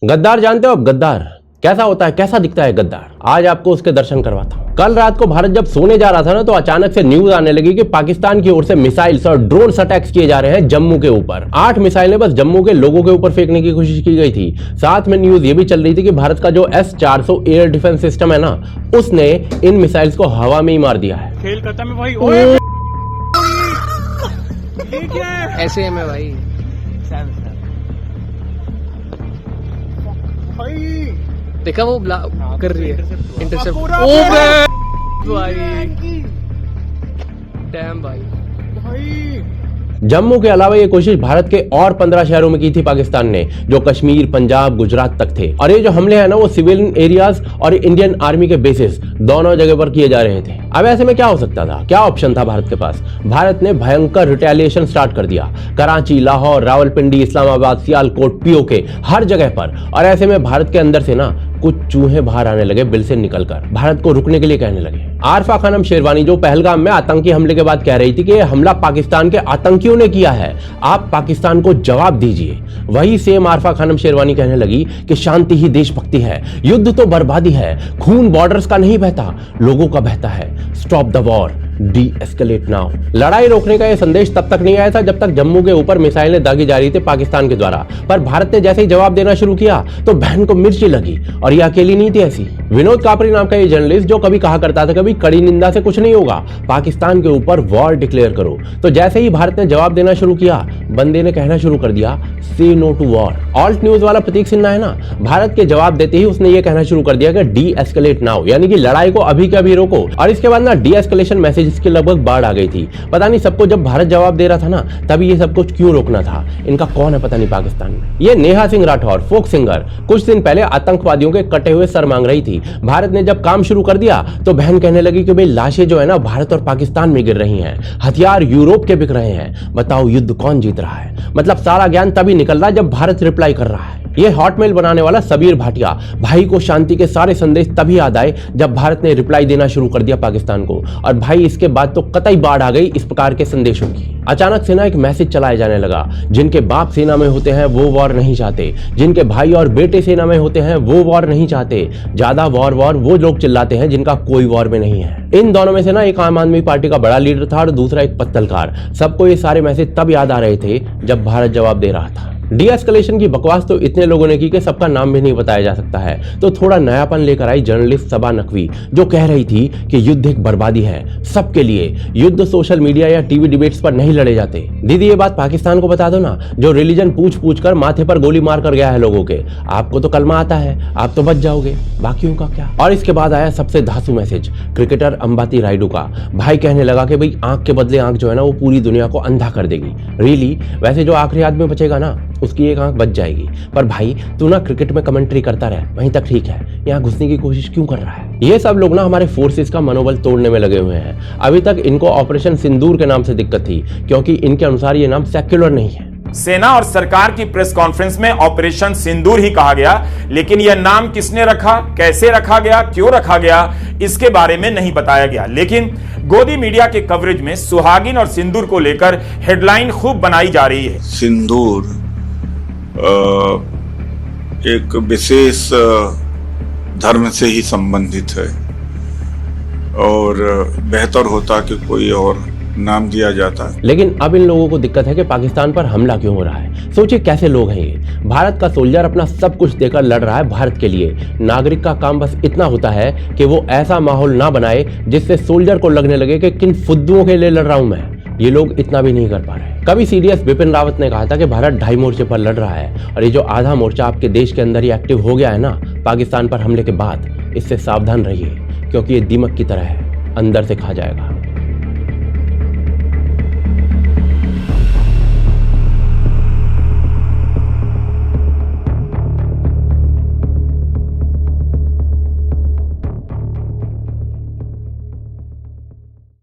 गद्दार जानते हो आप? गद्दार कैसा होता है, कैसा दिखता है गद्दार? आज आपको उसके दर्शन करवाता हूं। कल रात को भारत जब सोने जा रहा था ना, तो अचानक से न्यूज आने लगी कि पाकिस्तान की ओर से मिसाइल्स और ड्रोन अटैक्स किए जा रहे हैं जम्मू के ऊपर। 8 मिसाइलें बस जम्मू के लोगों के ऊपर फेंकने की कोशिश की गई थी। साथ में न्यूज ये भी चल रही थी कि भारत का जो S-400 एयर डिफेंस सिस्टम है ना, उसने इन मिसाइल्स को हवा में ही मार दिया है। खेल खत्म है भाई। ओए ये क्या है? ऐसे है मैं भाई। भाई देखा वो कर रही है इंटरसेप्ट। पूरा ओ पूरा भाई डैम भाई। भाई जम्मू के अलावा ये कोशिश भारत के और 15 शहरों में की थी पाकिस्तान ने, जो कश्मीर, पंजाब, गुजरात तक थे। और ये जो हमले हैं ना, वो सिविलियन एरियाज और इंडियन आर्मी के बेसिस दोनों जगह पर किए जा रहे थे। अब ऐसे में क्या हो सकता था, क्या ऑप्शन था भारत के पास? भारत ने भयंकर रिटेलिएशन स्टार्ट कर दिया, कराची, लाहौर, रावलपिंडी, इस्लामाबाद, सियालकोट, पीओके, हर जगह पर। और ऐसे में भारत के अंदर से ना कुछ चूहे बाहर आने लगे, बिल से निकलकर भारत को रुकने के लिए कहने लगे। आरफा खानम शेरवानी जो पहलगाम में आतंकी हमले के बाद कह रही थी कि यह हमला पाकिस्तान के आतंकियों ने किया है, आप पाकिस्तान को जवाब दीजिए, वही सेम आरफा खानम शेरवानी कहने लगी कि शांति ही देशभक्ति है, युद्ध तो बर्बादी है, खून बॉर्डर्स का नहीं बहता, लोगों का बहता है, stop the war, D escalate now. लड़ाई रोकने का यह संदेश तब तक नहीं आया था जब तक जम्मू के ऊपर मिसाइलें दागी जा रही थी पाकिस्तान के द्वारा। पर भारत ने जैसे ही जवाब देना शुरू किया तो बहन को मिर्ची लगी। और ये अकेली नहीं थी ऐसी। विनोद कापरी नाम का ये जर्नलिस्ट जो कभी कहा करता था कभी कड़ी निंदा से कुछ नहीं होगा, पाकिस्तान के ऊपर वॉर डिक्लेयर करो, तो जैसे ही भारत ने जवाब देना शुरू किया, बंदे ने कहना शुरू कर दिया say no to war. Alt News वाला प्रतीक सिन्हा है ना, भारत के जवाब देते ही उसने ये कहना शुरू कर दिया कि डी एस्केलेट नाउ, यानी कि लड़ाई को अभी के अभी रोको। और इसके बाद ना डी एस्केलेशन मैसेज इसकी लगभग बाढ़ आ गई थी। पता नहीं सबको जब भारत जवाब दे रहा था ना, तभी ये सब कुछ क्यों रोकना था, इनका कौन है पता नहीं पाकिस्तान में। ये नेहा सिंह राठौर, फोक सिंगर, कुछ दिन पहले आतंकवादियों के कटे हुए सर मांग रही थी। भारत ने जब काम शुरू कर दिया तो बहन कहने लगी कि भाई लाशें जो है ना भारत और पाकिस्तान में गिर रही हैं, हथियार यूरोप के बिक रहे हैं, बताओ युद्ध कौन जीत रहा है। मतलब सारा ज्ञान तभी निकल रहा है जब भारत रिप्लाई कर रहा है। ये हॉटमेल बनाने वाला सबीर भाटिया, भाई को शांति के सारे संदेश तभी याद आए जब भारत ने रिप्लाई देना शुरू कर दिया पाकिस्तान को। और भाई इसके बाद तो कतई बाढ़ आ गई इस प्रकार के संदेशों की। अचानक से ना एक मैसेज चलाया जाने लगा, जिनके बाप सेना में होते हैं वो वॉर नहीं चाहते, जिनके भाई और बेटे सेना में होते हैं वो वॉर नहीं चाहते, ज्यादा वॉर वो लोग चिल्लाते हैं जिनका कोई वॉर में नहीं है। इन दोनों में से ना एक आम आदमी पार्टी का बड़ा लीडर था और दूसरा एक पत्तलकार। सबको ये सारे मैसेज तब याद आ रहे थे जब भारत जवाब दे रहा था। डी एस्केलेशन की बकवास तो इतने लोगों ने की कि सबका नाम भी नहीं बताया जा सकता है। तो थोड़ा नयापन लेकर आई जर्नलिस्ट सबा नकवी, जो कह रही थी कि युद्ध एक बर्बादी है सबके लिए, युद्ध सोशल मीडिया या टीवी डिबेट्स पर नहीं लड़े जाते। दीदी ये बात पाकिस्तान को बता दो ना, जो रिलीजन पूछ कर माथे पर गोली मार कर गया है लोगों के। आपको तो कलमा आता है, आप तो बच जाओगे, बाकियों का क्या। और इसके बाद आया सबसे धांसू मैसेज क्रिकेटर अंबाती रायडू का। भाई कहने लगा कि भाई आंख के बदले आंख जो है ना वो पूरी दुनिया को अंधा कर देगी। रियली? वैसे जो आखिरी आदमी बचेगा ना उसकी एक आंख बच जाएगी। पर भाई तू ना क्रिकेट में कमेंट्री करता रहे, वहीं तक ठीक है, यहाँ घुसने की कोशिश क्यों कर रहा है? ये सब लोग ना हमारे फोर्सेस का मनोबल तोड़ने में लगे हुए हैं। अभी तक इनको ऑपरेशन सिंदूर के नाम से दिक्कत थी, क्योंकि इनके अनुसार ये नाम सेक्युलर नहीं है। सेना और सरकार की प्रेस कॉन्फ्रेंस में ऑपरेशन सिंदूर ही कहा गया, लेकिन यह नाम किसने रखा, कैसे रखा गया, क्यों रखा गया, इसके बारे में नहीं बताया गया। लेकिन गोदी मीडिया के कवरेज में सुहागिन और सिंदूर को लेकर हेडलाइन खूब बनाई जा रही है। सिंदूर एक विशेष धर्म से ही संबंधित है और बेहतर होता कि कोई और नाम दिया जाता है। लेकिन अब इन लोगों को दिक्कत है कि पाकिस्तान पर हमला क्यों हो रहा है। सोचिए कैसे लोग हैं ये। भारत का सोल्जर अपना सब कुछ देकर लड़ रहा है भारत के लिए। नागरिक का काम बस इतना होता है कि वो ऐसा माहौल ना बनाए जिससे सोल्जर को लगने लगे कि किन फुद्दुओं के लिए लड़ रहा हूं मैं। ये लोग इतना भी नहीं कर पा रहे। कभी सीडीएस बिपिन रावत ने कहा था कि भारत 2.5 मोर्चे पर लड़ रहा है, और ये जो आधा मोर्चा आपके देश के अंदर ही एक्टिव हो गया है ना पाकिस्तान पर हमले के बाद, इससे सावधान रहिए, क्योंकि ये दीमक की तरह है, अंदर से खा जाएगा।